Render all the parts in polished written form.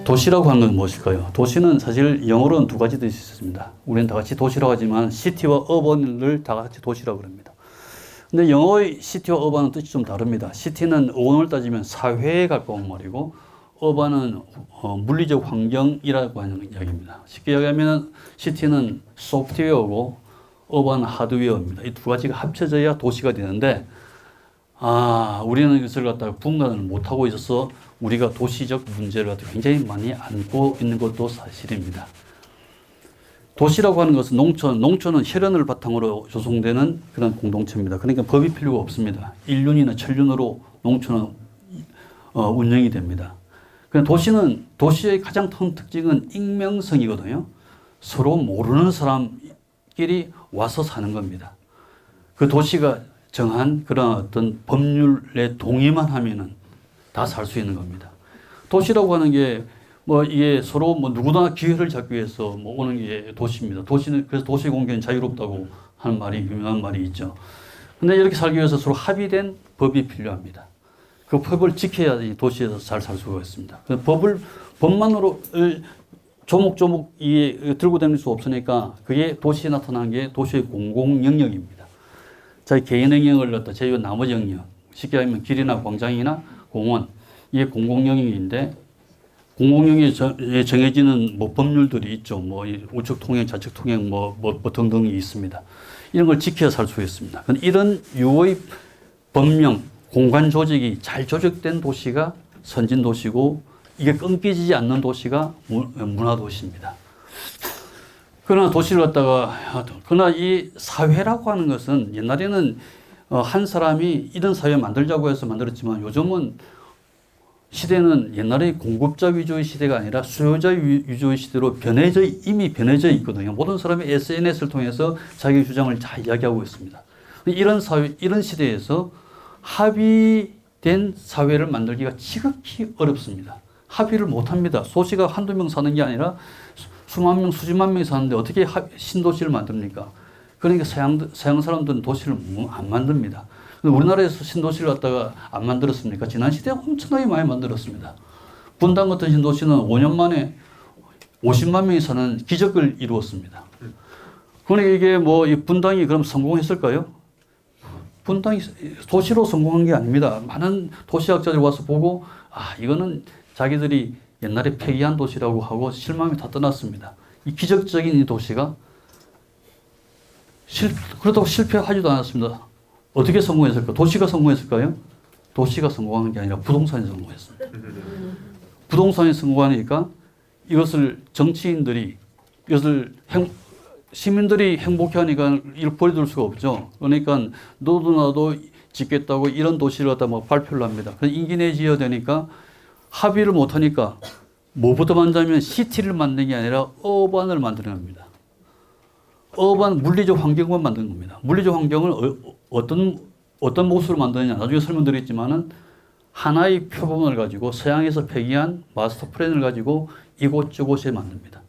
도시라고 하는 건 무엇일까요? 도시는 사실 영어로는 두 가지 뜻이 있습니다. 우리는 다 같이 도시라고 하지만 시티와 어번을 다 같이 도시라고 합니다. 근데 영어의 시티와 어번은 뜻이 좀 다릅니다. 시티는 어원을 따지면 사회에 가까운 말이고 어번은 물리적 환경이라고 하는 이야기입니다. 쉽게 이야기하면 시티는 소프트웨어고 어번은 하드웨어입니다. 이 두 가지가 합쳐져야 도시가 되는데 우리는 이것을 갖다가 분간을 못하고 있어서 우리가 도시적 문제를 갖다가 굉장히 많이 안고 있는 것도 사실입니다. 도시라고 하는 것은 농촌은 혈연을 바탕으로 조성되는 그런 공동체입니다. 그러니까 법이 필요가 없습니다. 인륜이나 천륜으로 농촌은 운영이 됩니다. 도시의 가장 큰 특징은 익명성이거든요. 서로 모르는 사람끼리 와서 사는 겁니다. 그 도시가 정한 그런 어떤 법률에 동의만 하면은 다 살 수 있는 겁니다. 도시라고 하는 게 이게 서로 누구나 기회를 잡기 위해서 오는 게 도시입니다. 그래서 도시 공개는 자유롭다고 하는 유명한 말이 있죠. 근데 이렇게 살기 위해서 서로 합의된 법이 필요합니다. 그 법을 지켜야 이 도시에서 잘 살 수가 있습니다. 법만으로 조목조목 들고 다닐 수 없으니까 그게 도시에 나타난 게 도시의 공공 영역입니다. 자기 개인 영역을 갖다 제외한 나머지 영역, 쉽게 하면 길이나 광장이나 공원, 이게 공공 영역인데 공공영역에 정해지는 법률들이 있죠. 우측 통행, 좌측 통행, 등등이 있습니다. 이런 걸 지켜야 살 수 있습니다. 이런 유의 법령, 공간 조직이 잘 조직된 도시가 선진 도시고 이게 끊기지 않는 도시가 문화 도시입니다. 그러나 이 사회라고 하는 것은 옛날에는 한 사람이 이런 사회 만들자고 해서 만들었지만 요즘은 시대는 옛날의 공급자 위주의 시대가 아니라 수요자 위주의 시대로 이미 변해져 있거든요. 모든 사람이 SNS를 통해서 자기 주장을 다 이야기하고 있습니다. 이런 시대에서 합의된 사회를 만들기가 지극히 어렵습니다. 합의를 못 합니다. 소시가 한두 명 사는 게 아니라 수만 명, 수십만 명이 사는데 어떻게 신도시를 만듭니까? 그러니까 서양 사람들은 도시를 안 만듭니다. 우리나라에서 신도시를 갖다가 안 만들었습니까? 지난 시대에 엄청나게 많이 만들었습니다. 분당 같은 신도시는 5년 만에 50만 명이 사는 기적을 이루었습니다. 그러니까 이게 이 분당이 그럼 성공했을까요? 분당이 도시로 성공한 게 아닙니다. 많은 도시학자들이 와서 보고 이거는 자기들이 옛날에 폐기한 도시라고 하고 실망이 다 떠났습니다. 이 기적적인 이 도시가 그렇다고 실패하지도 않았습니다. 어떻게 성공했을까? 도시가 성공했을까요? 도시가 성공한 게 아니라 부동산이 성공했습니다. 부동산이 성공하니까 이것을 시민들이 행복해하니까 이걸 버려둘 수가 없죠. 그러니까 너도 나도 짓겠다고 이런 도시를 갖다 발표를 합니다. 그래서 인기내 지어야 되니까 합의를 못하니까 뭐부터 만들면 시티를 만드는 게 아니라 어반을 만드는 겁니다. 물리적 환경만 만드는 겁니다. 물리적 환경을 어떤 모습으로 만드느냐 나중에 설명드리겠지만은 하나의 표본을 가지고 서양에서 폐기한 마스터 플랜을 가지고 이곳저곳에 만듭니다.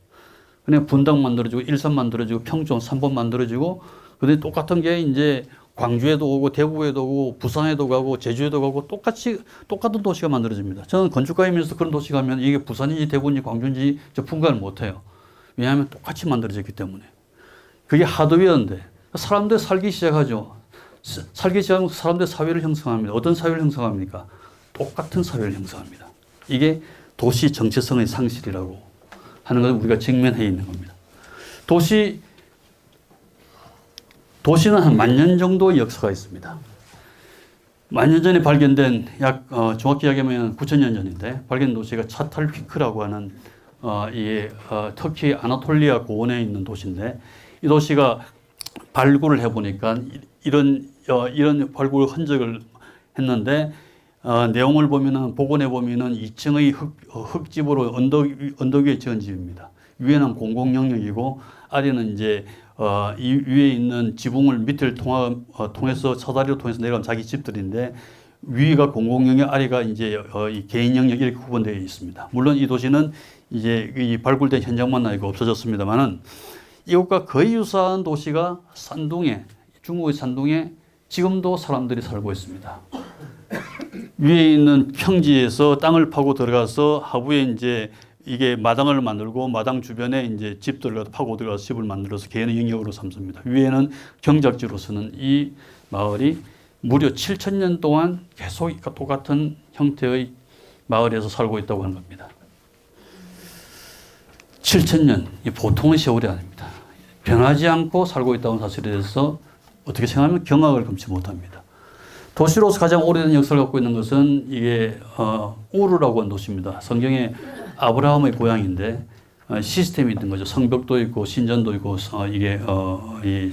그냥 분당 만들어주고 일산 만들어주고 평촌 3번 만들어주고 근데 똑같은 게 이제 광주에도 오고 대구에도 오고 부산에도 가고 제주에도 가고 똑같은 도시가 만들어집니다. 저는 건축가이면서 그런 도시 가면 이게 부산인지 대구인지 광주인지 분간을 못해요. 왜냐하면 똑같이 만들어졌기 때문에. 그게 하드웨어인데 사람들 살기 시작하죠. 살기 시작하면 사람들 사회를 형성합니다. 어떤 사회를 형성합니까? 똑같은 사회를 형성합니다. 이게 도시 정체성의 상실이라고 하는 것을 우리가 직면해 있는 겁니다. 도시는 한 10,000년 정도의 역사가 있습니다. 10,000년 전에 발견된 정확히 이야기하면 9,000년 전인데 발견된 도시가 차탈휘크라고 하는 터키 아나톨리아 고원에 있는 도시인데 이 도시가 발굴을 해보니까 이런 발굴 흔적을 했는데 내용을 보면은 복원해 보면은 2층의 흙집으로 언덕 위에 지은 집입니다. 위에는 공공 영역이고 아래는 이제 이 위에 있는 지붕을 밑을 통해서 사다리로 통해서 내려간 자기 집들인데 위가 공공 영역, 아래가 이제 이 개인 영역 이렇게 구분되어 있습니다. 물론 이 도시는 이제 이 발굴된 현장만 아니고 없어졌습니다만은 이것과 거의 유사한 도시가 중국의 산둥에 지금도 사람들이 살고 있습니다. 위에 있는 평지에서 땅을 파고 들어가서 하부에 이제 이게 마당을 만들고 마당 주변에 이제 집들을 파고 들어가서 집을 만들어서 개인의 영역으로 삼습니다. 위에는 경작지로서는 이 마을이 무려 7,000년 동안 계속 똑같은 형태의 마을에서 살고 있다고 하는 겁니다. 7,000년, 이 보통의 세월이 아닙니다. 변하지 않고 살고 있다는 사실에 대해서 어떻게 생각하면 경악을 금치 못합니다. 도시로서 가장 오래된 역사를 갖고 있는 것은 이게 우르라고 하는 도시입니다. 성경에 아브라함의 고향인데 시스템이 있는 거죠. 성벽도 있고 신전도 있고 이게 이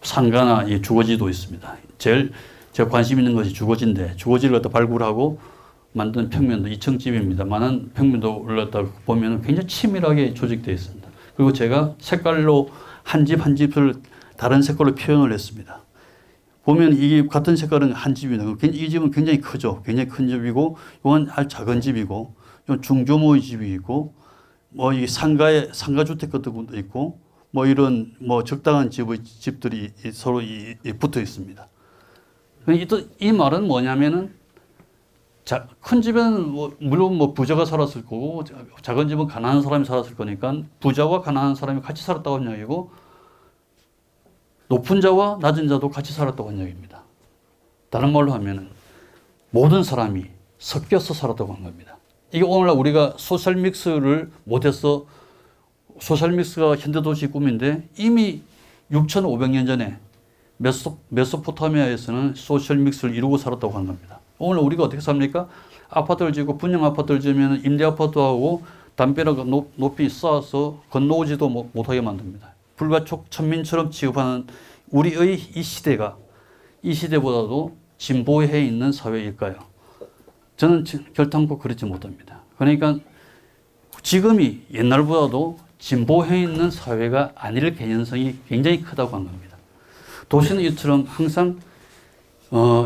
상가나 이 주거지도 있습니다. 제일 제가 관심 있는 것이 주거지인데 주거지를 갖다 발굴하고 만든 평면도 2층집입니다. 많은 평면도 올랐다 보면 굉장히 치밀하게 조직되어 있습니다. 그리고 제가 색깔로 한 집 한 집을 다른 색깔로 표현을 했습니다. 보면 이게 같은 색깔은 한 집입니다. 이 집은 굉장히 크죠. 굉장히 큰 집이고, 이건 아주 작은 집이고, 이건 중조모의 집이 있고, 뭐 이 상가주택 같은 것도 있고, 뭐 이런 뭐 적당한 집들이 서로 붙어 있습니다. 이 말은 뭐냐면은 큰 집에는 물론 뭐 부자가 살았을 거고, 작은 집은 가난한 사람이 살았을 거니까 부자와 가난한 사람이 같이 살았다고 하는 이야기고, 높은 자와 낮은 자도 같이 살았다고 하는 이야기입니다. 다른 말로 하면은 모든 사람이 섞여서 살았다고 하는 겁니다. 이게 오늘날 우리가 소셜 믹스를 못해서, 소셜 믹스가 현대도시 꿈인데 이미 6,500년 전에 메소포타미아에서는 소셜 믹스를 이루고 살았다고 하는 겁니다. 오늘 우리가 어떻게 삽니까? 아파트를 지고 분양 아파트를 지으면 임대 아파트하고 담벼락 높이 쌓아서 건너오지도 못하게 만듭니다. 불가촉 천민처럼 취급하는 우리의 이 시대가 이 시대보다도 진보해 있는 사회일까요? 저는 결단코 그렇지 못합니다. 그러니까 지금이 옛날보다도 진보해 있는 사회가 아닐 개연성이 굉장히 크다고 한 겁니다. 도시는 이처럼 항상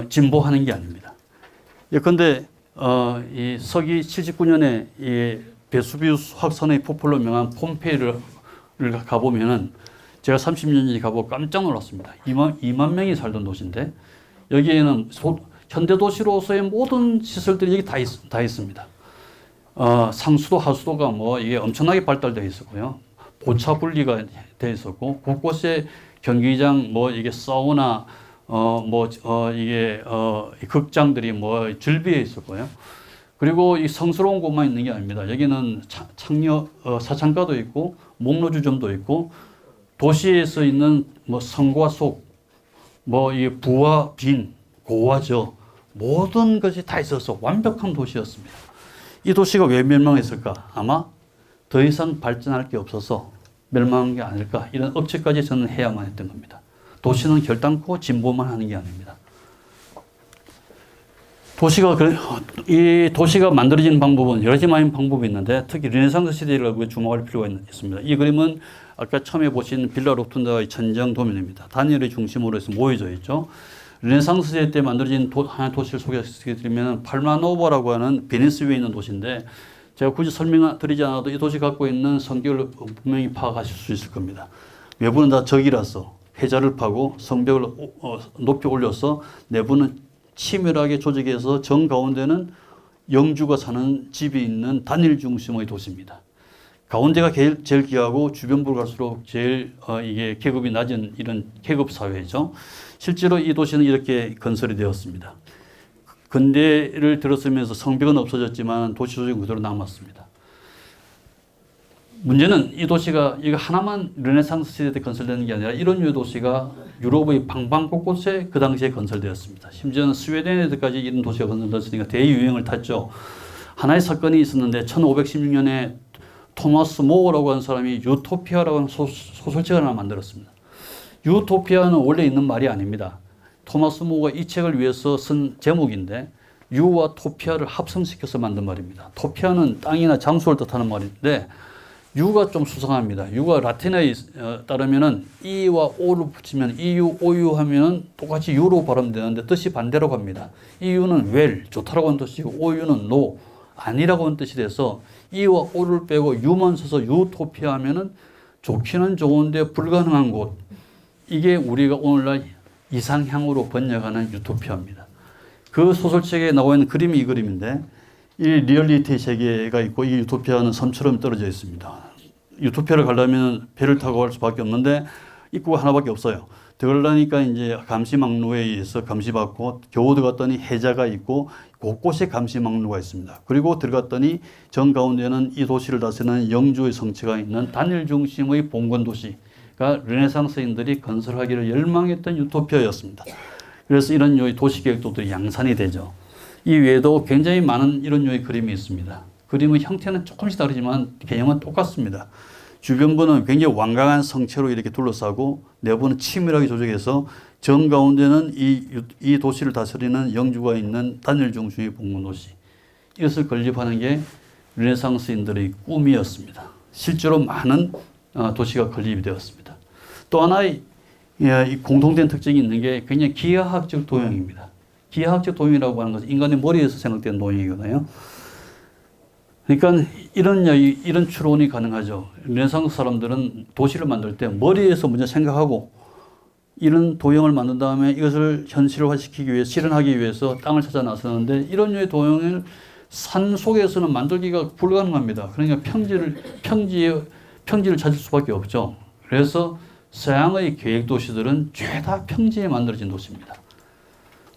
진보하는 게 아닙니다. 예컨대 이 서기 79년에 이 베수비우스 확산의 폭발로 명한 폼페이를 가보면은 제가 30년 전에 가보고 깜짝 놀랐습니다. 2만 명이 살던 도시인데 여기에는 현대 도시로서의 모든 시설들이 여기 다 있습니다. 상수도 하수도가 뭐 이게 엄청나게 발달되어 있었고요. 보차 분리가 되어 있었고 곳곳에 경기장 뭐 이게 사우나 이게 극장들이 뭐 줄비해 있었고요. 그리고 이 성스러운 곳만 있는 게 아닙니다. 여기는 사창가도 있고 목로주점도 있고 도시에서 있는 뭐 성과 속, 뭐 이 부와 빈, 고와 저 모든 것이 다 있어서 완벽한 도시였습니다. 이 도시가 왜 멸망했을까? 아마 더 이상 발전할 게 없어서 멸망한 게 아닐까? 이런 업체까지 저는 해야만 했던 겁니다. 도시는 결단코 진보만 하는 게 아닙니다. 이 도시가 만들어지는 방법은 여러 가지 방법이 있는데 특히 르네상스 시대를 주목할 필요가 있습니다. 이 그림은 아까 처음에 보신 빌라 로툰다의 천정 도면입니다. 다니엘의 중심으로 해서 모여져 있죠. 르네상스 시대 때 만들어진 하나의 도시를 소개해드리면 팔마노바라고 하는 베니스에 있는 도시인데 제가 굳이 설명드리지 않아도 이 도시 갖고 있는 성격을 분명히 파악하실 수 있을 겁니다. 외부는 다 적이라서 회자를 파고 성벽을 높이 올려서 내부는 치밀하게 조직해서 정 가운데는 영주가 사는 집이 있는 단일 중심의 도시입니다. 가운데가 제일 귀하고 주변부로 갈수록 제일 이게 계급이 낮은 이런 계급 사회죠. 실제로 이 도시는 이렇게 건설이 되었습니다. 근대를 들어서면서 성벽은 없어졌지만 도시 조직은 그대로 남았습니다. 문제는 이 도시가 이거 하나만 르네상스 시대 때 건설되는 게 아니라 이런 류의 도시가 유럽의 방방 곳곳에 그 당시에 건설되었습니다. 심지어는 스웨덴에까지 이런 도시가 건설됐으니까 대유행을 탔죠. 하나의 사건이 있었는데 1516년에 토마스 모어라고 하는 사람이 유토피아라고 하는 소설책을 하나 만들었습니다. 유토피아는 원래 있는 말이 아닙니다. 토마스 모어가 이 책을 위해서 쓴 제목인데 유와 토피아를 합성시켜서 만든 말입니다. 토피아는 땅이나 장소를 뜻하는 말인데 유가 좀 수상합니다. 유가 라틴어에 따르면은 이와 오를 붙이면 이유, 오유 하면은 똑같이 유로 발음되는데 뜻이 반대로 갑니다. 이유는 웰, 좋다라고 하는 뜻이고 오유는 노, 아니라고 하는 뜻이 돼서 이와 오를 빼고 유만 써서 유토피아 하면은 좋기는 좋은데 불가능한 곳. 이게 우리가 오늘날 이상향으로 번역하는 유토피아입니다. 그 소설책에 나와 있는 그림이 이 그림인데 이 리얼리티 세계가 있고 이 유토피아는 섬처럼 떨어져 있습니다. 유토피아를 가려면 배를 타고 갈 수밖에 없는데 입구가 하나밖에 없어요. 들어가니까 이제 감시망로에 의해서 감시받고 겨우 들어갔더니 해자가 있고 곳곳에 감시망로가 있습니다. 그리고 들어갔더니 정가운데는 이 도시를 다스리는 영주의 성체가 있는 단일 중심의 봉건 도시가 르네상스인들이 건설하기를 열망했던 유토피아였습니다. 그래서 이런 류의 도시계획도들이 양산이 되죠. 이 외에도 굉장히 많은 이런 류의 그림이 있습니다. 그림의 형태는 조금씩 다르지만 개념은 똑같습니다. 주변부는 굉장히 완강한 성체로 이렇게 둘러싸고 내부는 치밀하게 조직해서 정가운데는 이 도시를 다스리는 영주가 있는 단일 중심의 봉건 도시. 이것을 건립하는 게 르네상스인들의 꿈이었습니다. 실제로 많은 도시가 건립이 되었습니다. 또 하나의 공통된 특징이 있는 게 굉장히 기하학적 도형입니다. 기하학적 도형이라고 하는 것은 인간의 머리에서 생각된 도형이거든요. 그러니까 이런 추론이 가능하죠. 르네상스 사람들은 도시를 만들 때 머리에서 먼저 생각하고 이런 도형을 만든 다음에 이것을 현실화시키기 위해 실현하기 위해서 땅을 찾아 나서는데 이런 류의 도형을 산 속에서는 만들기가 불가능합니다. 그러니까 평지를 찾을 수밖에 없죠. 그래서 서양의 계획 도시들은 죄다 평지에 만들어진 도시입니다.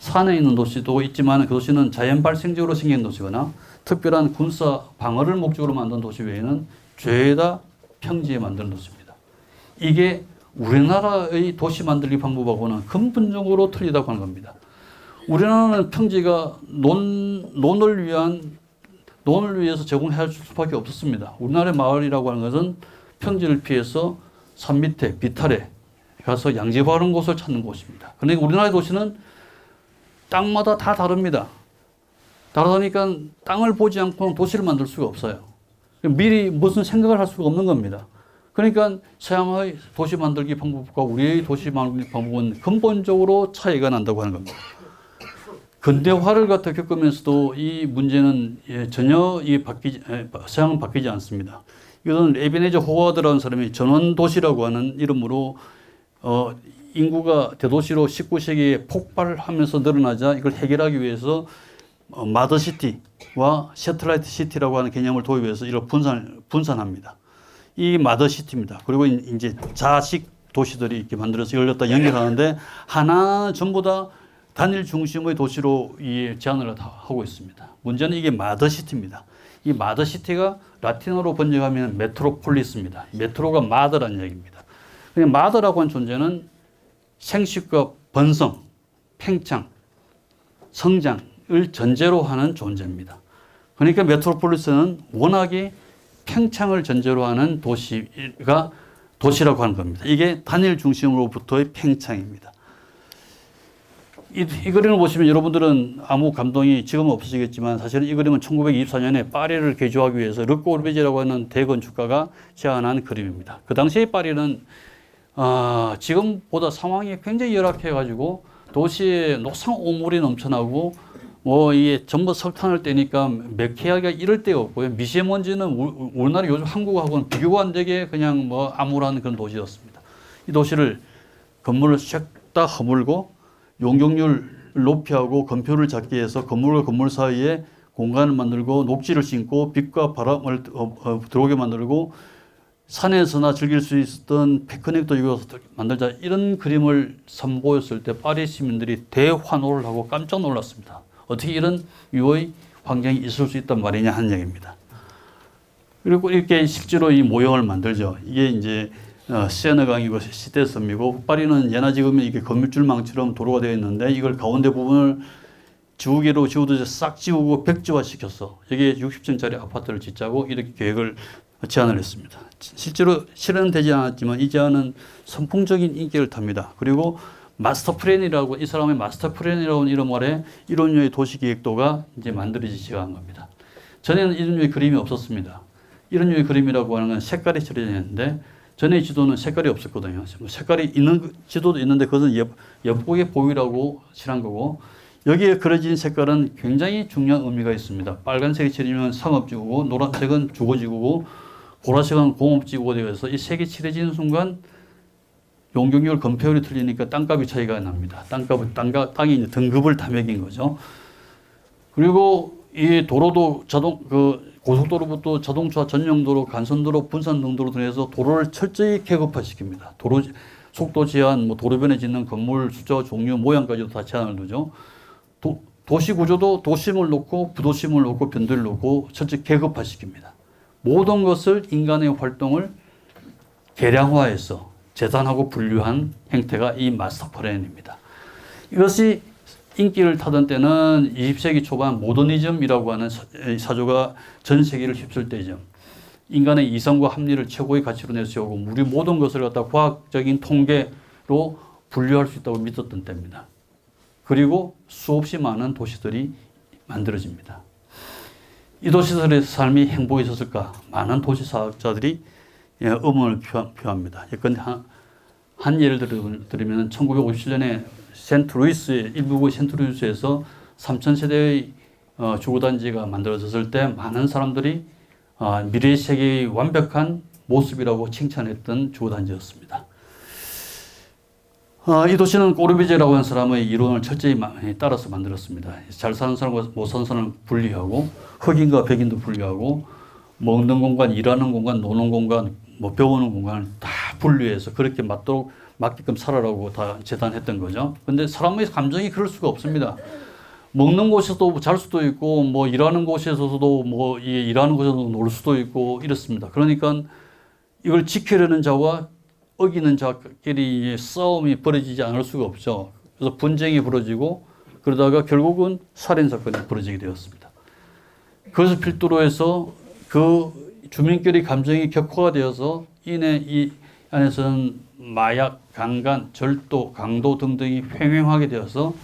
산에 있는 도시도 있지만 그 도시는 자연 발생적으로 생긴 도시거나 특별한 군사 방어를 목적으로 만든 도시 외에는 죄다 평지에 만드는 도시입니다. 이게 우리나라의 도시 만들기 방법하고는 근본적으로 틀리다고 하는 겁니다. 우리나라는 평지가 논을 위해서 제공할 수밖에 없었습니다. 우리나라의 마을이라고 하는 것은 평지를 피해서 산 밑에 비탈에 가서 양지바른 곳을 찾는 곳입니다. 그런데 우리나라의 도시는 땅마다 다 다릅니다. 다르다니까 땅을 보지 않고는 도시를 만들 수가 없어요. 미리 무슨 생각을 할 수가 없는 겁니다. 그러니까 서양의 도시 만들기 방법과 우리의 도시 만들기 방법은 근본적으로 차이가 난다고 하는 겁니다. 근대화를 갖다 겪으면서도 이 문제는 전혀 서양은 바뀌지 않습니다. 이것은 에베네저 호와드라는 사람이 전원도시라고 하는 이름으로 인구가 대도시로 19세기에 폭발하면서 늘어나자 이걸 해결하기 위해서 마더시티와 셔틀라이트 시티라고 하는 개념을 도입해서 이걸 분산합니다. 이 마더시티입니다. 그리고 이제 자식 도시들이 이렇게 만들어서 이걸 갖다 연결하는데 하나 전부 다 단일 중심의 도시로 이 제안을 하고 있습니다. 문제는 이게 마더시티입니다. 이 마더시티가 라틴어로 번역하면 메트로폴리스입니다. 메트로가 마더라는 얘기입니다. 그냥 마더라고 하는 존재는 생식과 번성, 팽창, 성장을 전제로 하는 존재입니다. 그러니까 메트로폴리스는 워낙에 팽창을 전제로 하는 도시라고 하는 겁니다. 이게 단일 중심으로부터의 팽창입니다. 이 그림을 보시면 여러분들은 아무 감동이 지금은 없으시겠지만 사실은 이 그림은 1924년에 파리를 개조하기 위해서 르꼬르베지라고 하는 대건축가가 제안한 그림입니다. 그 당시의 파리는 지금보다 상황이 굉장히 열악해가지고 도시에 노상오물이 넘쳐나고 이게 전부 석탄을 떼니까 맥히하기가 이럴 데가 없고요. 미세먼지는 우리나라 요즘 한국하고는 비교가 안 되게 그냥 암울한 그런 도시였습니다. 이 도시를 건물을 싹 다 허물고 용적률을 높이 하고 건표를 작게 해서 건물과 건물 사이에 공간을 만들고 녹지를 심고 빛과 바람을 들어오게 만들고 산에서나 즐길 수 있었던 피크닉도 이곳에서 만들자 이런 그림을 선보였을 때 파리 시민들이 대환호를 하고 깜짝 놀랐습니다. 어떻게 이런 유의 환경이 있을 수 있단 말이냐 하는 얘기입니다. 그리고 이렇게 실제로 이 모형을 만들죠. 이게 이제 세너강이고 시대섬이고 파리는 예나 지금은 이게 건물줄망처럼 도로가 되어 있는데 이걸 가운데 부분을 지우개로 지우듯이 싹 지우고 백지화 시켰어. 여기에 60층짜리 아파트를 짓자고 이렇게 계획을 제안을 했습니다. 실제로 실현되지 않았지만 이 제안은 선풍적인 인기를 탑니다. 그리고 마스터 플랜이라고 이 사람의 마스터 플랜이라고 하는 이름 아래 이런 류의 도시 계획도가 이제 만들어지기 시작한 겁니다. 전에는 이런 류의 그림이 없었습니다. 이런 류의 그림이라고 하는 건 색깔이 칠해져 있는데 전에 지도는 색깔이 없었거든요. 색깔이 있는 지도도 있는데 그것은 엿보기의 보이라고 칠한 거고 여기에 그려진 색깔은 굉장히 중요한 의미가 있습니다. 빨간색이 칠해지면 상업지구고 노란색은 주거지구고 보라색은 공업지구가 되어서 이 색이 칠해지는 순간 용적률 건폐율이 틀리니까 땅값이 차이가 납니다. 땅이 이제 등급을 다 매긴 거죠. 그리고 이 도로도 고속도로부터 자동차 전용도로, 간선도로, 분산등도로 통해서 도로를 철저히 계급화시킵니다. 도로 속도 제한, 뭐 도로변에 짓는 건물 숫자, 종류, 모양까지도 다 제한을 두죠. 도시 구조도 도심을 놓고 부도심을 놓고 변두리를 놓고 철저히 계급화시킵니다. 모든 것을 인간의 활동을 계량화해서 재단하고 분류한 행태가 이 마스터 플랜입니다. 이것이 인기를 타던 때는 20세기 초반 모더니즘이라고 하는 사조가 전 세계를 휩쓸 때죠. 인간의 이성과 합리를 최고의 가치로 내세우고 우리 모든 것을 갖다 과학적인 통계로 분류할 수 있다고 믿었던 때입니다. 그리고 수없이 많은 도시들이 만들어집니다. 이 도시들의 삶이 행복에 있었을까? 많은 도시사학자들이 의문을 표합니다. 예컨대 한 예를 들면 1957년에 일부의 센트루이스에서 3,000세대의 주거단지가 만들어졌을 때 많은 사람들이 미래의 세계의 완벽한 모습이라고 칭찬했던 주거단지였습니다. 이 도시는 꼬르비제라고 하는 사람의 이론을 철저히 따라서 만들었습니다. 잘 사는 사람과 못 사는 사람을 분리하고 흑인과 백인도 분리하고 먹는 공간, 일하는 공간, 노는 공간, 뭐 배우는 공간을 다 분리해서 그렇게 맞게끔 살아라고 다 재단했던 거죠. 근데 사람의 감정이 그럴 수가 없습니다. 먹는 곳에서도 잘 수도 있고, 뭐 일하는 곳에서도 뭐 일하는 곳에서도 놀 수도 있고 이렇습니다. 그러니까 이걸 지키려는 자와 어기는 자끼리 싸움이 벌어지지 않을 수가 없죠. 그래서 분쟁이 벌어지고 그러다가 결국은 살인 사건이 벌어지게 되었습니다. 그것을 필두로 해서 그 주민끼리 감정이 격화가 되어서 이내 이 안에서는 마약, 강간, 절도, 강도 등등이 횡행하게 되어서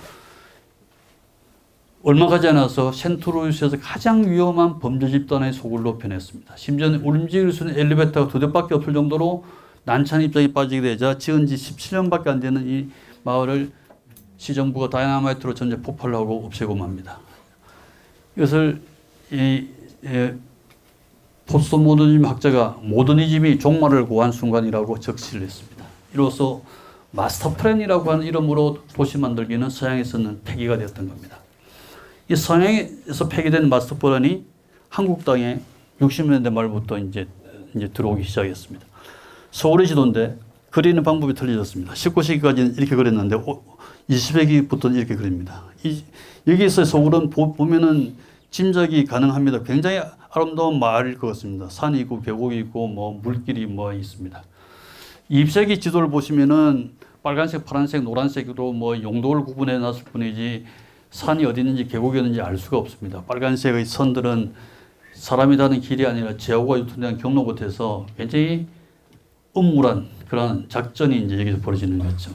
얼마 가지 않아서 센트루이스에서 가장 위험한 범죄 집단의 소굴로 변했습니다. 심지어 움직일 수 있는 엘리베이터가 2대밖에 없을 정도로 난처한 입장에 빠지게 되자 지은 지 17년밖에 안 되는 이 마을을 시정부가 다이나마이트로 전체 폭발하고 없애고 맙니다. 이것을 포스트 모더니즘 학자가 모더니즘이 종말을 고한 순간이라고 적시를 했습니다. 이로써 마스터 플랜이라고 하는 이름으로 도시 만들기는 서양에서는 폐기가 되었던 겁니다. 이 서양에서 폐기된 마스터 플랜이 한국 땅에 60년대 말부터 이제 들어오기 시작했습니다. 서울의 지도인데 그리는 방법이 틀려졌습니다. 19세기까지는 이렇게 그렸는데 20세기부터는 이렇게 그립니다. 여기에서 서울은 보면은 짐작이 가능합니다. 굉장히 아름다운 마을일 것 같습니다. 산이 있고 계곡이 있고 뭐 물길이 뭐 있습니다. 20세기 지도를 보시면은 빨간색, 파란색, 노란색으로 뭐 용도를 구분해 놨을 뿐이지 산이 어디 있는지 계곡이 어디 있는지 알 수가 없습니다. 빨간색의 선들은 사람이 다는 길이 아니라 제호가 유통되는 경로 같아서 굉장히 음울한 그런 작전이 이제 여기서 벌어지는 거죠.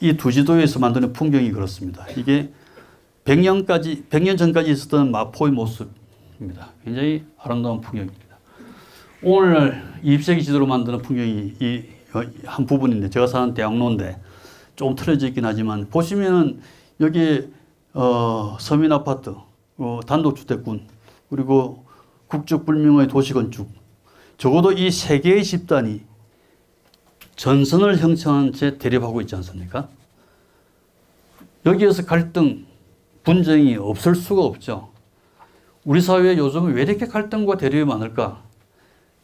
이 두 지도에서 만드는 풍경이 그렇습니다. 이게 100년 전까지 있었던 마포의 모습입니다. 굉장히 아름다운 풍경입니다. 오늘날 20세기 지도로 만드는 풍경이 이 한 부분인데 제가 사는 대학로인데 조금 틀어져 있긴 하지만 보시면은 여기 서민 아파트, 단독주택군 그리고 국적불명의 도시건축 적어도 이 세 개의 집단이 전선을 형성한 채 대립하고 있지 않습니까? 여기에서 갈등, 분쟁이 없을 수가 없죠. 우리 사회에 요즘 왜 이렇게 갈등과 대립이 많을까?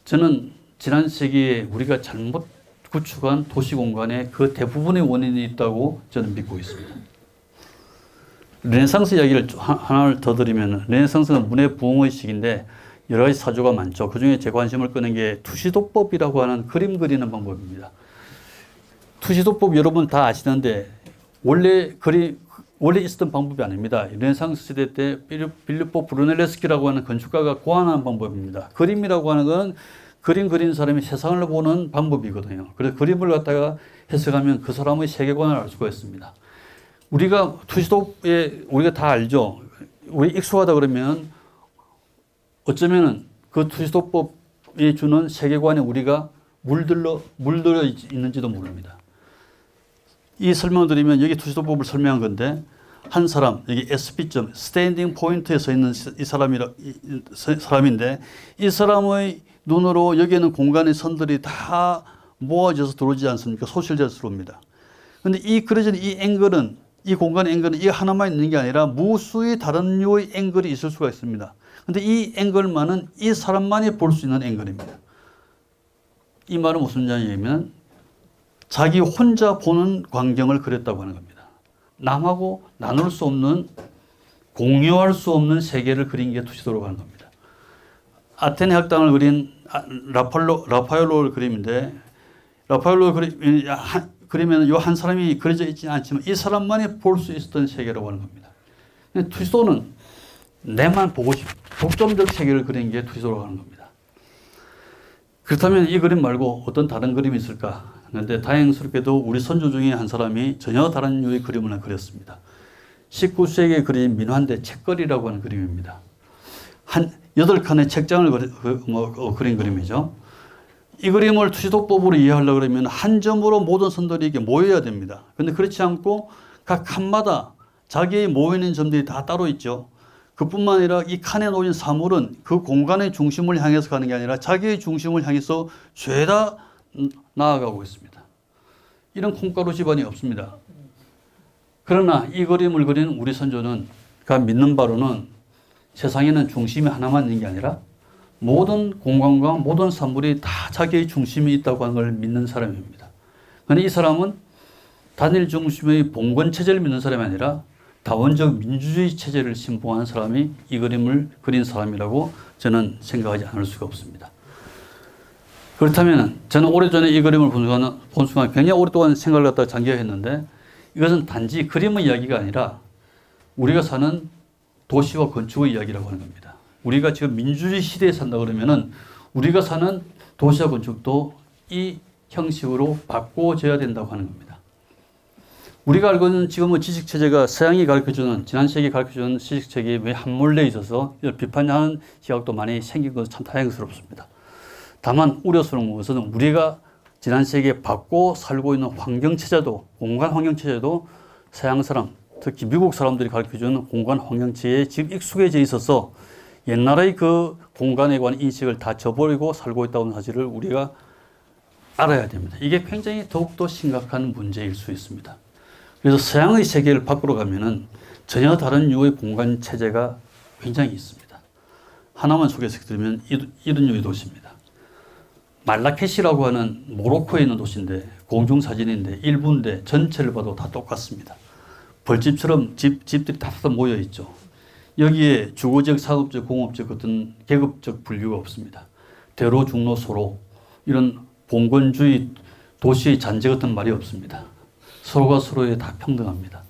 저는 지난 세기에 우리가 잘못 구축한 도시공간에 그 대부분의 원인이 있다고 저는 믿고 있습니다. 르네상스 이야기를 하나를 더 드리면 르네상스는 문의 부흥의 시기인데 여러 가지 사조가 많죠. 그중에 제 관심을 끄는 게 투시도법이라고 하는 그림 그리는 방법입니다. 투시도법 여러분 다 아시는데 원래 있었던 방법이 아닙니다. 르네상스 시대 때 필리포 브루넬레스키라고 하는 건축가가 고안한 방법입니다. 그림이라고 하는 건 그림 그린 사람이 세상을 보는 방법이거든요. 그래서 그림을 갖다가 해석하면 그 사람의 세계관을 알 수가 있습니다. 우리가 투시도에 우리가 다 알죠. 우리 익숙하다 그러면 어쩌면은 그 투시도법이 주는 세계관에 우리가 물들어 있는지도 모릅니다. 이 설명을 드리면 여기 투시도법을 설명한 건데 한 사람 여기 SP점 스탠딩 포인트에 서 있는 이 사람인데 이 사람의 눈으로 여기에는 공간의 선들이 다 모아져서 들어오지 않습니까? 소실제스럽습니다. 그런데 이 그려진 이 앵글은 이 공간의 앵글은 이 하나만 있는 게 아니라 무수의 다른 류의 앵글이 있을 수가 있습니다. 근데 이 앵글만은 이 사람만이 볼 수 있는 앵글입니다. 이 말은 무슨 말이냐면 자기 혼자 보는 광경을 그렸다고 하는 겁니다. 남하고 나눌 수 없는, 공유할 수 없는 세계를 그린 게 투시도라고 하는 겁니다. 아테네 학당을 그린 라파엘로를 그림인데, 라파엘로 그리면 이 한 사람이 그려져 있지는 않지만 이 사람만이 볼 수 있었던 세계라고 하는 겁니다. 투시도는 내만 보고 싶은 독점적 세계를 그린 게 투시도라고 하는 겁니다. 그렇다면 이 그림 말고 어떤 다른 그림이 있을까? 그런데 다행스럽게도 우리 선조 중에 한 사람이 전혀 다른 류의 그림을 그렸습니다. 19세기에 그린 민환대 책거리라고 하는 그림입니다. 한 8칸의 책장을 그린 그림이죠. 이 그림을 투시도법으로 이해하려고 그러면 한 점으로 모든 선들이 이렇게 모여야 됩니다. 그런데 그렇지 않고 각 칸마다 자기의 모이는 점들이 다 따로 있죠. 그뿐만 아니라 이 칸에 놓인 사물은 그 공간의 중심을 향해서 가는 게 아니라 자기의 중심을 향해서 죄다 나아가고 있습니다. 이런 콩가루 집안이 없습니다. 그러나 이 그림을 그린 우리 선조는 믿는 바로는 세상에는 중심이 하나만 있는 게 아니라 모든 공간과 모든 사물이 다 자기의 중심이 있다고 하는 걸 믿는 사람입니다. 그런데 이 사람은 단일 중심의 봉건 체제를 믿는 사람이 아니라 다원적 민주주의 체제를 신봉하는 사람이 이 그림을 그린 사람이라고 저는 생각하지 않을 수가 없습니다. 그렇다면 저는 오래전에 이 그림을 본 순간 굉장히 오랫동안 생각을 갖다가 장기화했는데 이것은 단지 그림의 이야기가 아니라 우리가 사는 도시와 건축의 이야기라고 하는 겁니다. 우리가 지금 민주주의 시대에 산다 그러면은 우리가 사는 도시와 건축도 이 형식으로 바꿔져야 된다고 하는 겁니다. 우리가 알고 있는 지금은 지식체제가 서양이 가르쳐주는, 지난 세기에 가르쳐주는 지식체계에 왜 함몰돼 있어서 비판하는 시각도 많이 생긴 것은 참 다행스럽습니다. 다만 우려스러운 것은 우리가 지난 세기에 받고 살고 있는 환경체제도, 공간 환경체제도 서양 사람, 특히 미국 사람들이 가르쳐주는 공간 환경체제에 지금 익숙해져 있어서 옛날의 그 공간에 관한 인식을 다 저버리고 살고 있다는 사실을 우리가 알아야 됩니다. 이게 굉장히 더욱더 심각한 문제일 수 있습니다. 그래서 서양의 세계를 밖으로 가면은 전혀 다른 유의 공간 체제가 굉장히 있습니다. 하나만 소개시켜드리면 이런 유의 도시입니다. 말라케시라고 하는 모로코에 있는 도시인데 공중사진인데 일부인데 전체를 봐도 다 똑같습니다. 벌집처럼 집들이 다 모여 있죠. 여기에 주거적, 상업적, 공업적 어떤 계급적 분류가 없습니다. 대로, 중로, 소로 이런 봉건주의 도시의 잔재 같은 말이 없습니다. 서로가 서로에 다 평등합니다.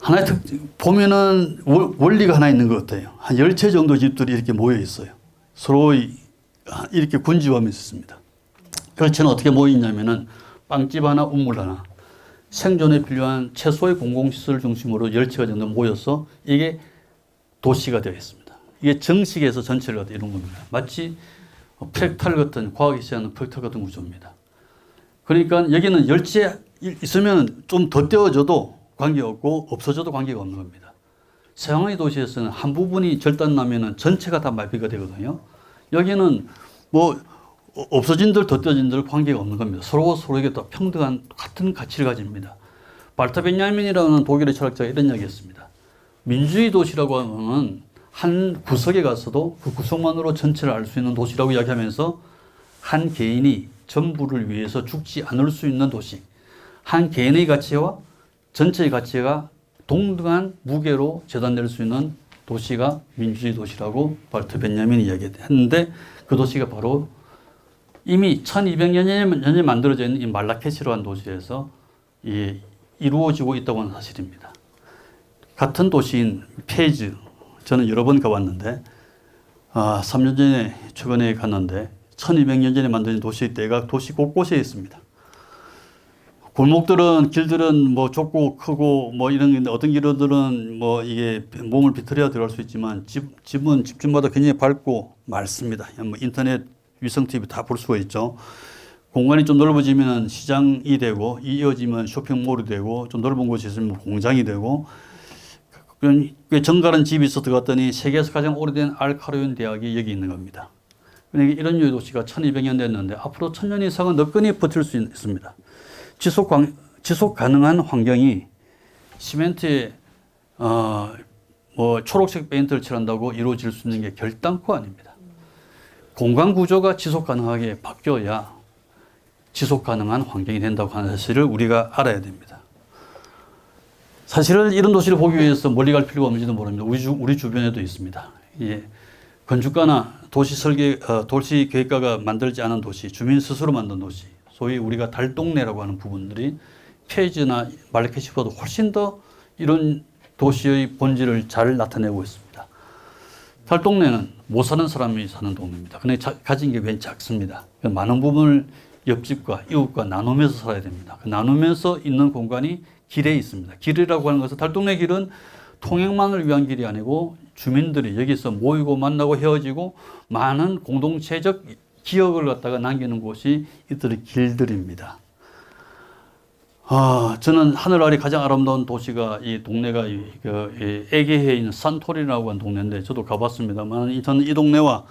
하나의 보면은 원리가 하나 있는 것 같아요. 한 10채 정도 집들이 이렇게 모여 있어요. 서로 이렇게 군집하면서 있습니다. 10채는 어떻게 모여 있냐면은 빵집 하나, 우물 하나. 생존에 필요한 최소의 공공시설 중심으로 10채가 정도 모여서 이게 도시가 되어 있습니다. 이게 정식에서 전체를 이룬 겁니다. 마치 프랙탈 같은, 과학이 시작하는 프랙탈 같은 구조입니다. 그러니까 여기는 10채 있으면 좀 더 떼어져도 관계없고 없어져도 관계가 없는 겁니다. 서양의 도시에서는 한 부분이 절단나면은 전체가 다 말비가 되거든요. 여기는 뭐 없어진들 더 떼어진들 관계가 없는 겁니다. 서로가 서로에게 또 평등한 같은 가치를 가집니다. 발터 베냐민이라는 독일의 철학자가 이런 이야기했습니다. 민주주의 도시라고 하면 한 구석에 가서도 그 구석만으로 전체를 알 수 있는 도시라고 이야기하면서 한 개인이 전부를 위해서 죽지 않을 수 있는 도시, 한 개인의 가치와 전체의 가치가 동등한 무게로 재단될 수 있는 도시가 민주주의 도시라고 발터 베냐민이 이야기했는데 그 도시가 바로 이미 1200년에 만들어져 있는 이 말라케시라는 도시에서 이루어지고 있다고 하는 사실입니다. 같은 도시인 페이즈, 저는 여러 번 가봤는데 3년 전에 최근에 갔는데 1200년 전에 만든 도시의 때가 도시 곳곳에 있습니다. 골목들은, 길들은 뭐 좁고 크고 뭐 이런 게 어떤 길들은 뭐 이게 몸을 비틀어야 들어갈 수 있지만 집은 집집마다 굉장히 밝고 맑습니다. 뭐 인터넷, 위성 TV 다 볼 수가 있죠. 공간이 좀 넓어지면 시장이 되고 이어지면 쇼핑몰이 되고 좀 넓은 곳이 있으면 공장이 되고 정갈한 집이 있어 들어갔더니 세계에서 가장 오래된 알카로인 대학이 여기 있는 겁니다. 그러니까 이런 유의 도시가 1200년 됐는데 앞으로 1000년 이상은 너끈히 버틸 수 있습니다. 지속 가능한 환경이 시멘트에 뭐 초록색 페인트를 칠한다고 이루어질 수 있는 게 결단코 아닙니다. 공간 구조가 지속 가능하게 바뀌어야 지속 가능한 환경이 된다고 하는 사실을 우리가 알아야 됩니다. 사실은 이런 도시를 보기 위해서 멀리 갈 필요가 없는지도 모릅니다. 우리 주변에도 있습니다. 예. 건축가나 도시 설계, 도시 계획가가 만들지 않은 도시, 주민 스스로 만든 도시, 소위 우리가 달동네라고 하는 부분들이 페이지나 마르케시보다 훨씬 더 이런 도시의 본질을 잘 나타내고 있습니다. 달동네는 못 사는 사람이 사는 동네입니다. 근데 가진 게 왠 작습니다. 많은 부분을 옆집과 이웃과 나누면서 살아야 됩니다. 그 나누면서 있는 공간이 길에 있습니다. 길이라고 하는 것은 달동네 길은 통행만을 위한 길이 아니고 주민들이 여기서 모이고 만나고 헤어지고 많은 공동체적 기억을 갖다가 남기는 곳이 이들의 길들입니다. 저는 하늘 아래 가장 아름다운 도시가 이 동네가 에게해에 있는 산토리라고 하는 동네인데 저도 가봤습니다만 저는 이 동네와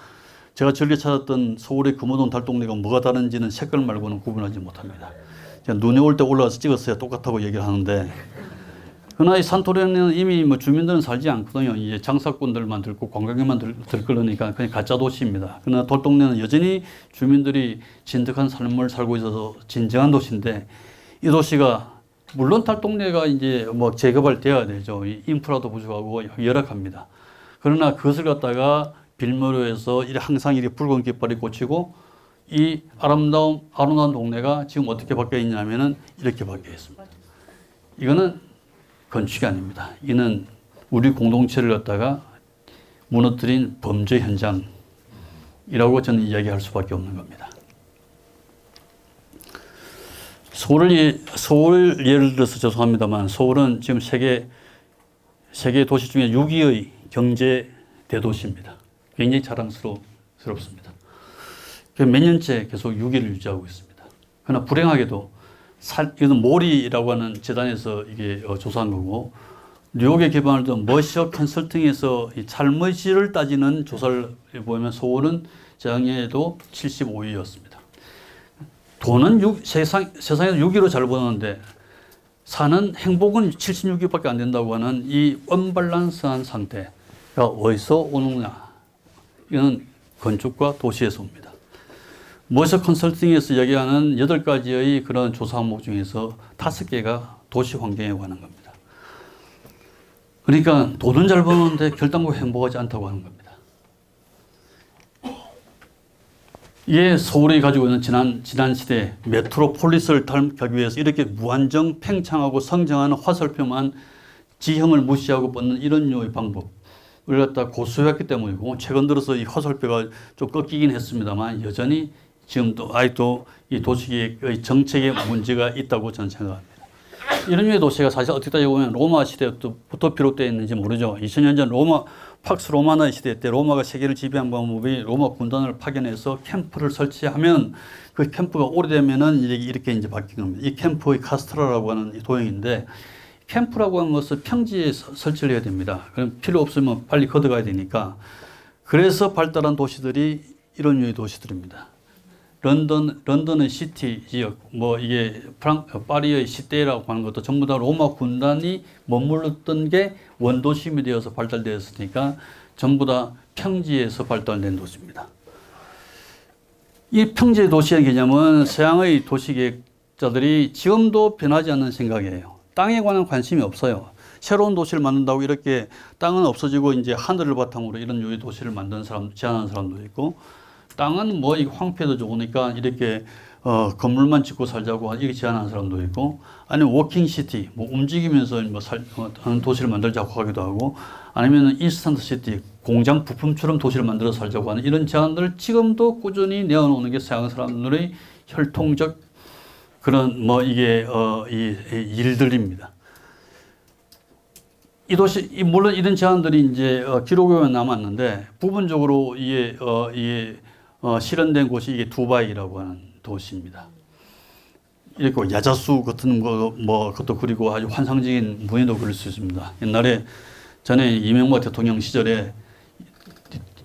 제가 즐겨 찾았던 서울의 금호동 달동네가 뭐가 다른지는 색깔 말고는 구분하지 못합니다. 제가 눈이 올 때 올라와서 찍었어야 똑같다고 얘기를 하는데 그러나 이 산토리는 이미 뭐 주민들은 살지 않거든요. 이제 장사꾼들만 들고 관광객만 들끓으니까 그냥 가짜 도시입니다. 그러나 돌동네는 여전히 주민들이 진득한 삶을 살고 있어서 진정한 도시인데 이 도시가 물론 달동네가 이제 뭐 재개발돼야 되죠. 인프라도 부족하고 열악합니다. 그러나 그것을 갖다가 빌미로 해서 항상 이렇게 붉은 깃발이 꽂히고 이 아름다운 동네가 지금 어떻게 바뀌어 있냐면은 이렇게 바뀌어 있습니다. 이거는 건축이 아닙니다. 이는 우리 공동체를 갖다가 무너뜨린 범죄 현장이라고 저는 이야기할 수밖에 없는 겁니다. 서울 예를 들어서 죄송합니다만 서울은 지금 세계 도시 중에 6위의 경제 대도시입니다. 굉장히 자랑스럽습니다. 몇 년째 계속 6위를 유지하고 있습니다. 그러나 불행하게도 이건 모리라고 하는 재단에서 이게 조사한 거고 뉴욕에 개방을 둔 머시어 컨설팅에서 이 잘못을 따지는 조사를 보면 서울은 작년에도 75위였습니다. 돈은 세상에서 6위로 잘 버는데 사는 행복은 76위밖에 안 된다고 하는 이 언밸런스한 상태가 어디서 오느냐. 이건 건축과 도시에서 옵니다. 머시어 컨설팅에서 얘기하는 8가지의 그런 조사 항목 중에서 5개가 도시 환경에 관한 겁니다. 그러니까 돈은 잘 버는데 결단코 행복하지 않다고 하는 겁니다. 이게 서울이 가지고 있는 지난 시대 메트로폴리스를 닮기 위해서 이렇게 무한정 팽창하고 성장하는 화살표만 지형을 무시하고 뻗는 이런 류의 방법을 갖다 고수했기 때문이고 최근 들어서 이 화살표가 좀 꺾이긴 했습니다만 여전히 지금도 아직도 이 도시계획의 정책에 문제가 있다고 저는 생각합니다. 이런 류의 도시가 사실 어떻게 따져보면 로마 시대부터 비롯되어 있는지 모르죠. 2000년 전 팍스 로마나의 시대 때 로마가 세계를 지배한 방법이 로마 군단을 파견해서 캠프를 설치하면 그 캠프가 오래되면은 이렇게 이제 바뀐 겁니다. 이 캠프의 카스트라라고 하는 도형인데 캠프라고 하는 것을 평지에 설치를 해야 됩니다. 그럼 필요 없으면 빨리 걷어가야 되니까 그래서 발달한 도시들이 이런 류의 도시들입니다. 런던의 시티 지역, 뭐 이게 파리의 시대라고 하는 것도 전부 다 로마 군단이 머물렀던 게 원도심이 되어서 발달되었으니까 전부 다 평지에서 발달된 도시입니다. 이 평지 도시의 개념은 서양의 도시계획자들이 지금도 변하지 않는 생각이에요. 땅에 관한 관심이 없어요. 새로운 도시를 만든다고 이렇게 땅은 없어지고 이제 하늘을 바탕으로 이런 유의 도시를 만드는 제안하는 사람도 있고 땅은 뭐 이 황폐도 좋으니까 이렇게 건물만 짓고 살자고 이렇게 제안하는 사람도 있고 아니면 워킹시티 뭐 움직이면서 하는 도시를 만들자고 하기도 하고 아니면 인스턴트 시티 공장 부품처럼 도시를 만들어 살자고 하는 이런 제안들을 지금도 꾸준히 내어놓는 게 서양 사람들의 혈통적 그런 뭐 이게 이 일들입니다. 이 도시 물론 이런 제안들이 이제 기록에 남았는데 부분적으로 이게 실현된 곳이 이게 두바이라고 하는 도시입니다. 이렇게 야자수 같은 것도 그리고 아주 환상적인 무예도 그릴 수 있습니다. 옛날에 전에 이명박 대통령 시절에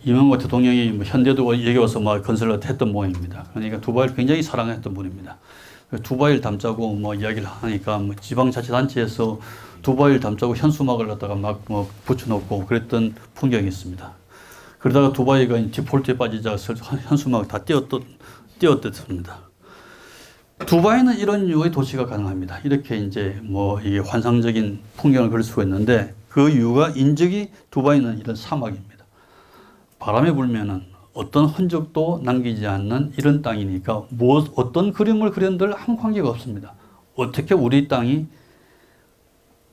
이명박 대통령이 현대도 여기 와서 막 건설을 했던 모양입니다. 그러니까 두바이를 굉장히 사랑했던 분입니다. 두바이를 담자고 뭐 이야기를 하니까 뭐 지방자치단체에서 두바이를 담자고 현수막을 갖다가 막 뭐 붙여놓고 그랬던 풍경이 있습니다. 그러다가 두바이가 디폴트에 빠지자 현수막 다 띄었습니다. 두바이는 이런 유의 도시가 가능합니다. 이렇게 이제 뭐 이게 환상적인 풍경을 그릴 수가 있는데 그 이유가 인적이 두바이는 이런 사막입니다. 바람이 불면은 어떤 흔적도 남기지 않는 이런 땅이니까 어떤 그림을 그렸들 아무 관계가 없습니다. 어떻게 우리 땅이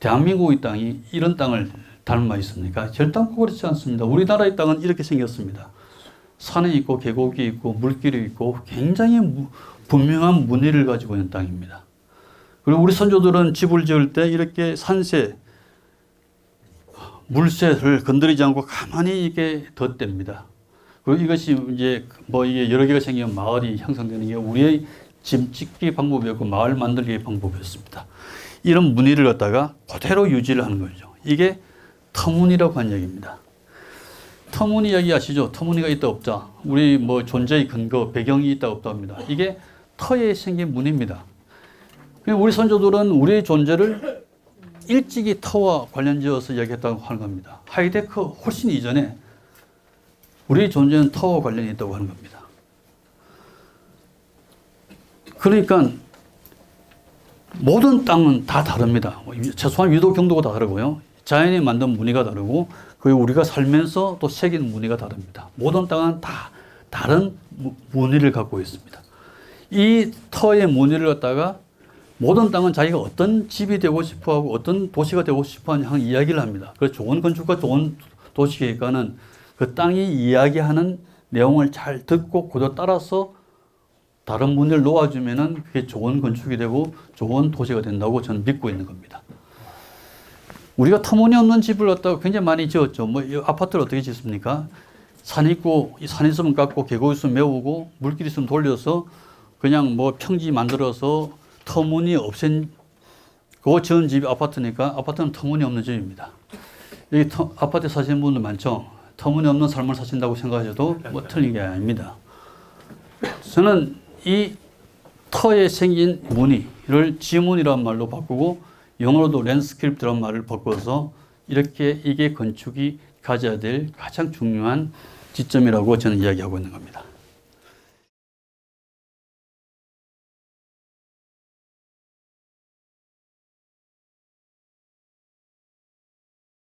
대한민국의 땅이 이런 땅을 닮아 있습니까? 결단코 그렇지 않습니다. 우리나라의 땅은 이렇게 생겼습니다. 산이 있고 계곡이 있고 물길이 있고 굉장히 분명한 무늬를 가지고 있는 땅입니다. 그리고 우리 선조들은 집을 지을 때 이렇게 산세, 물새를 건드리지 않고 가만히 이게 덧댑니다. 그리고 이것이 이제 뭐 이게 여러 개가 생기면 마을이 형성되는 게 우리의 짐 짓기 방법이었고 마을 만들기 방법이었습니다. 이런 무늬를 갖다가 그대로 유지를 하는 거죠. 이게 터무니라고 하는 얘기입니다. 터무니 이야기 아시죠? 터무니가 있다 없다. 우리 뭐 존재의 근거, 배경이 있다 없다 합니다. 이게 터에 생긴 무늬입니다. 우리 선조들은 우리의 존재를 일찍이 터와 관련지어서 이야기했다고 하는 겁니다. 하이데크 훨씬 이전에 우리의 존재는 터와 관련이 있다고 하는 겁니다. 그러니까 모든 땅은 다 다릅니다. 최소한 위도 경도가 다 다르고요. 자연이 만든 무늬가 다르고 그리고 우리가 살면서 또 새긴 무늬가 다릅니다. 모든 땅은 다 다른 무늬를 갖고 있습니다. 이 터의 무늬를 갖다가 모든 땅은 자기가 어떤 집이 되고 싶어하고 어떤 도시가 되고 싶어하는 이야기를 합니다. 그래서 좋은 건축과 좋은 도시계획가는 그 땅이 이야기하는 내용을 잘 듣고 그대로 따라서 다른 무늬를 놓아주면은 그게 좋은 건축이 되고 좋은 도시가 된다고 저는 믿고 있는 겁니다. 우리가 터무니없는 집을 갖다가 굉장히 많이 지었죠. 뭐 이 아파트를 어떻게 짓습니까? 산 있고 산 있으면 깎고 계곡 있으면 메우고 물길 있으면 돌려서 그냥 뭐 평지 만들어서 터무니 없앤 그거 지은 집이 아파트니까 아파트는 터무니없는 집입니다. 여기 아파트에 사시는 분들 많죠. 터무니없는 삶을 사신다고 생각하셔도 뭐 틀린 게 아닙니다. 저는 이 터에 생긴 무늬를 지문이라는 말로 바꾸고 영어로도 랜드스케이프라는 말을 바꿔서 이렇게 이게 건축이 가져야 될 가장 중요한 지점이라고 저는 이야기하고 있는 겁니다.